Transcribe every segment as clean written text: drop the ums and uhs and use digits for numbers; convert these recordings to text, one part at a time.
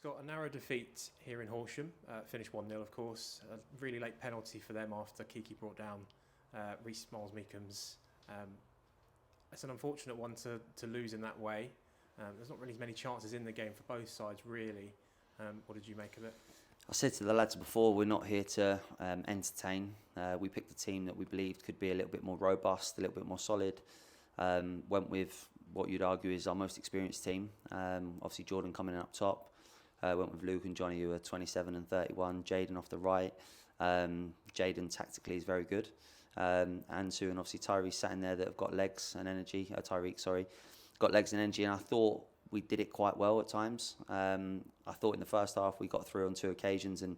Scott, a narrow defeat here in Horsham, finished 1-0 of course, a really late penalty for them after Kiki brought down Reece Miles-Meekham's. It's an unfortunate one to lose in that way. There's not really many chances in the game for both sides really. What did you make of it? I said to the lads before, we're not here to entertain. We picked a team that we believed could be a little bit more robust, a little bit more solid. Went with what you'd argue is our most experienced team. Obviously Jordan coming in up top. Went with Luke and Johnny, who are 27 and 31. Jaden off the right. Jaden tactically is very good. Ansu and obviously Tyreek sat in there that have got legs and energy. Tyreek, got legs and energy, and I thought we did it quite well at times. I thought in the first half we got through on 2 occasions and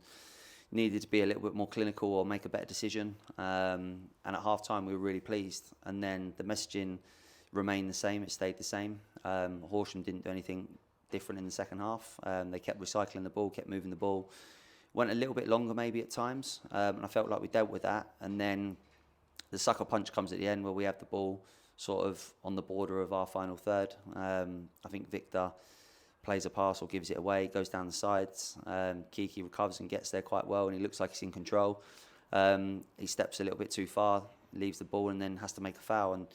needed to be a little bit more clinical or make a better decision. And at half time we were really pleased. And then the messaging remained the same, it stayed the same. Horsham didn't do anything different in the second half. They kept recycling the ball, kept moving the ball. Went a little bit longer maybe at times, and I felt like we dealt with that. And then the sucker punch comes at the end where we have the ball sort of on the border of our final third. I think Victor plays a pass or gives it away, goes down the sides. Kiki recovers and gets there quite well, and he looks like he's in control. He steps a little bit too far, leaves the ball, and then has to make a foul. And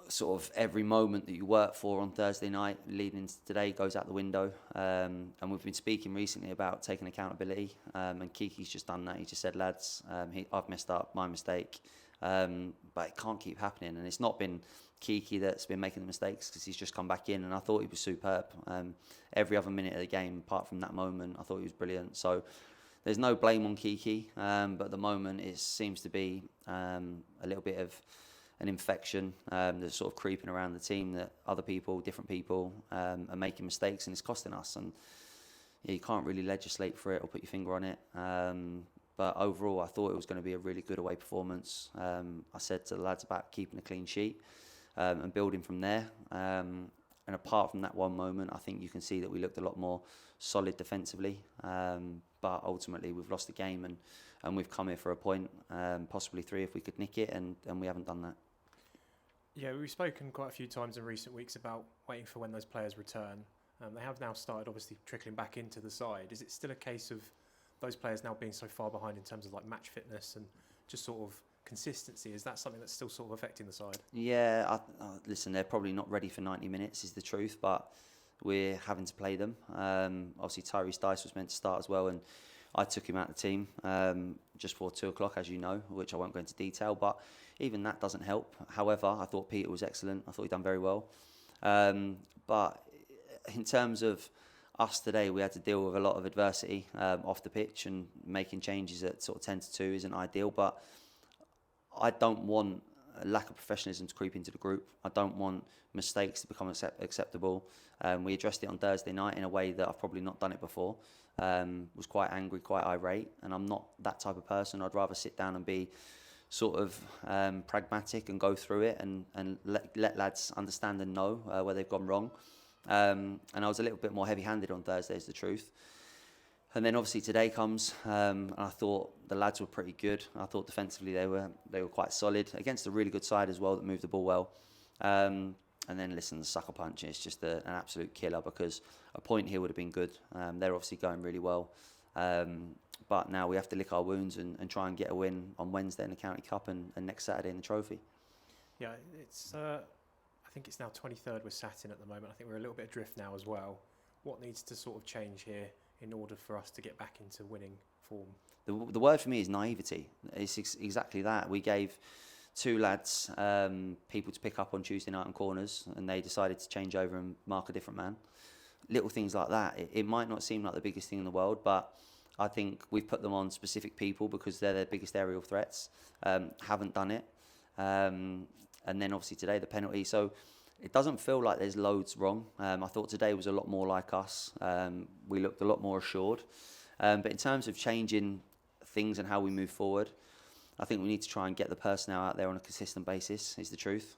sort of every moment that you work for on Thursday night leading into today goes out the window. And we've been speaking recently about taking accountability, and Kiki's just done that. He just said, lads, I've messed up, my mistake. But it can't keep happening, and it's not been Kiki that's been making the mistakes, because he's just come back in, and I thought he was superb. Every other minute of the game, apart from that moment, I thought he was brilliant. So there's no blame on Kiki, but at the moment it seems to be a little bit of an infection that's sort of creeping around the team, that other people, different people, are making mistakes, and it's costing us. And yeah, you can't really legislate for it or put your finger on it. But overall, I thought it was going to be a really good away performance. I said to the lads about keeping a clean sheet and building from there. And apart from that one moment, I think you can see that we looked a lot more solid defensively. But ultimately, we've lost the game, and we've come here for a point, possibly 3 if we could nick it, and we haven't done that. Yeah, we've spoken quite a few times in recent weeks about waiting for when those players return. They have now started obviously trickling back into the side. Is it still a case of those players now being so far behind in terms of like match fitness and just sort of consistency? Is that something that's still sort of affecting the side? Yeah, listen, they're probably not ready for 90 minutes is the truth, but we're having to play them. Obviously Tyrese Dice was meant to start as well, and I took him out of the team just before 2 o'clock, as you know, which I won't go into detail, but even that doesn't help. However, I thought Peter was excellent. I thought he'd done very well. But in terms of us today, we had to deal with a lot of adversity off the pitch, and making changes at sort of 10 to 2 isn't ideal, but I don't want a lack of professionalism to creep into the group. I don't want mistakes to become acceptable. We addressed it on Thursday night in a way that I've probably not done it before. Was quite angry, quite irate, and I'm not that type of person. I'd rather sit down and be sort of pragmatic and go through it and let lads understand and know where they've gone wrong. And I was a little bit more heavy-handed on Thursday, is the truth. And then obviously today comes, and I thought the lads were pretty good. I thought defensively they were quite solid against a really good side as well that moved the ball well. And then listen, the sucker punch is just an absolute killer, because a point here would have been good. They're obviously going really well. But now we have to lick our wounds and try and get a win on Wednesday in the County Cup and next Saturday in the Trophy. Yeah, it's. I think it's now 23rd we're sat in at the moment. I think we're a little bit adrift now as well. What needs to sort of change here in order for us to get back into winning form? The word for me is naivety. It's exactly that. We gave 2 lads people to pick up on Tuesday night on corners, and they decided to change over and mark a different man. Little things like that. It might not seem like the biggest thing in the world, but I think we've put them on specific people because they're their biggest aerial threats. Haven't done it. And then obviously today the penalty. So it doesn't feel like there's loads wrong. I thought today was a lot more like us. We looked a lot more assured. But in terms of changing things and how we move forward, I think we need to try and get the personnel out there on a consistent basis, is the truth.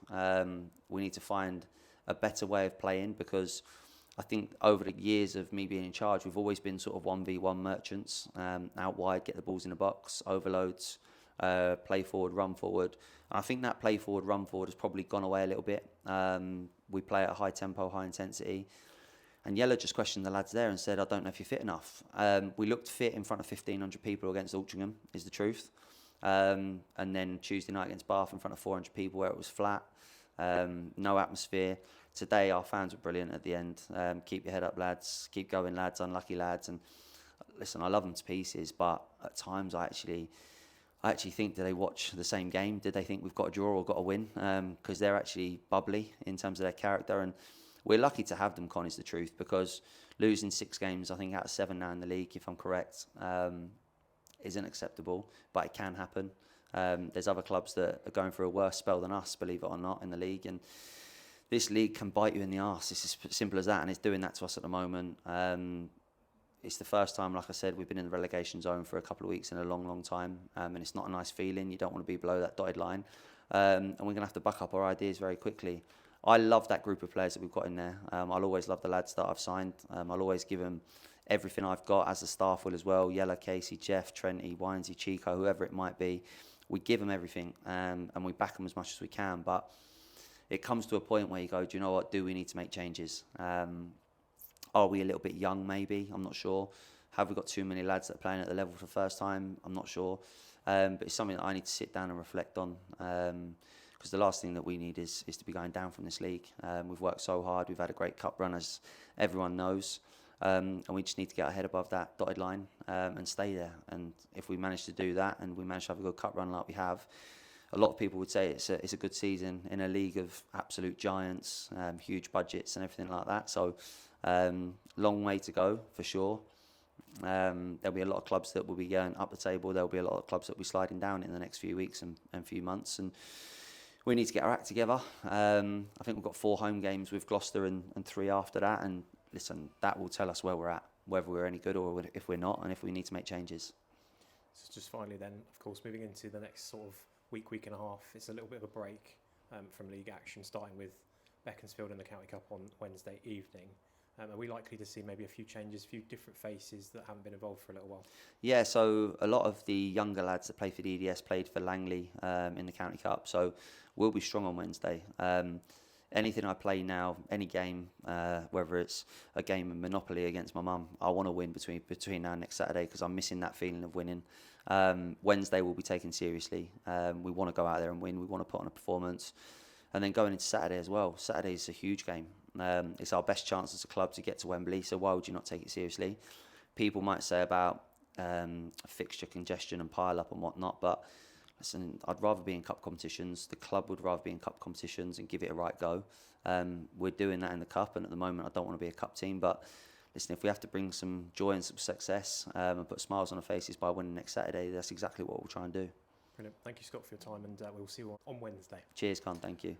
We need to find a better way of playing, because I think over the years of me being in charge, we've always been sort of 1v1 merchants, out wide, get the balls in the box, overloads, play forward, run forward. And I think that play forward, run forward has probably gone away a little bit. We play at a high tempo, high intensity. And Yella just questioned the lads there and said, I don't know if you're fit enough. We looked fit in front of 1,500 people against Altrincham, is the truth. And then Tuesday night against Bath in front of 400 people where it was flat, no atmosphere. Today our fans were brilliant at the end. Keep your head up, lads. Keep going, lads. Unlucky lads. And listen, I love them to pieces, but at times I actually think, do they watch the same game? Did they think we've got a draw or got a win? Because they're actually bubbly in terms of their character. And we're lucky to have them, Con, is the truth, because losing 6 games, I think out of 7 now in the league, if I'm correct, isn't acceptable, but it can happen. There's other clubs that are going through a worse spell than us, believe it or not, in the league. And this league can bite you in the arse. It's as simple as that, and it's doing that to us at the moment. It's the first time, like I said, we've been in the relegation zone for a couple of weeks in a long, long time, and it's not a nice feeling. You don't want to be below that dotted line, and we're going to have to buck up our ideas very quickly. I love that group of players that we've got in there. I'll always love the lads that I've signed. I'll always give them everything I've got, as the staff will as well. Yella, Casey, Jeff, Trenty, Winesy, Chico, whoever it might be. We give them everything, and we back them as much as we can. But it comes to a point where you go, do you know what? Do we need to make changes? Are we a little bit young, maybe? I'm not sure. Have we got too many lads that are playing at the level for the first time? I'm not sure. But it's something that I need to sit down and reflect on. Because the last thing that we need is to be going down from this league. We've worked so hard. We've had a great cup run, as everyone knows. And we just need to get our head above that dotted line and stay there. And if we manage to do that and we manage to have a good cup run like we have, a lot of people would say it's a good season in a league of absolute giants, huge budgets and everything like that. So long way to go for sure. There'll be a lot of clubs that will be going up the table. There'll be a lot of clubs that will be sliding down in the next few weeks and few months. And we need to get our act together. I think we've got 4 home games with Gloucester and 3 after that. And listen, that will tell us where we're at, whether we're any good or if we're not, and if we need to make changes. So just finally then, of course, moving into the next sort of week and a half, it's a little bit of a break from league action, starting with Beaconsfield in the County Cup on Wednesday evening. Are we likely to see maybe a few changes, a few different faces that haven't been involved for a little while? Yeah, so a lot of the younger lads that play for the EDS played for Langley in the County Cup, so we'll be strong on Wednesday. Anything I play now, any game, whether it's a game of Monopoly against my mum, I want to win between now and next Saturday because I'm missing that feeling of winning. Wednesday will be taken seriously. We want to go out there and win. We want to put on a performance. And then going into Saturday as well. Saturday is a huge game. It's our best chance as a club to get to Wembley, so why would you not take it seriously? People might say about fixture congestion and pile-up and whatnot, but listen, I'd rather be in cup competitions. The club would rather be in cup competitions and give it a right go. We're doing that in the cup, and at the moment I don't want to be a cup team, but listen, if we have to bring some joy and some success and put smiles on our faces by winning next Saturday, that's exactly what we'll try and do. Brilliant. Thank you, Scott, for your time, and we'll see you on Wednesday. Cheers, Con. Thank you.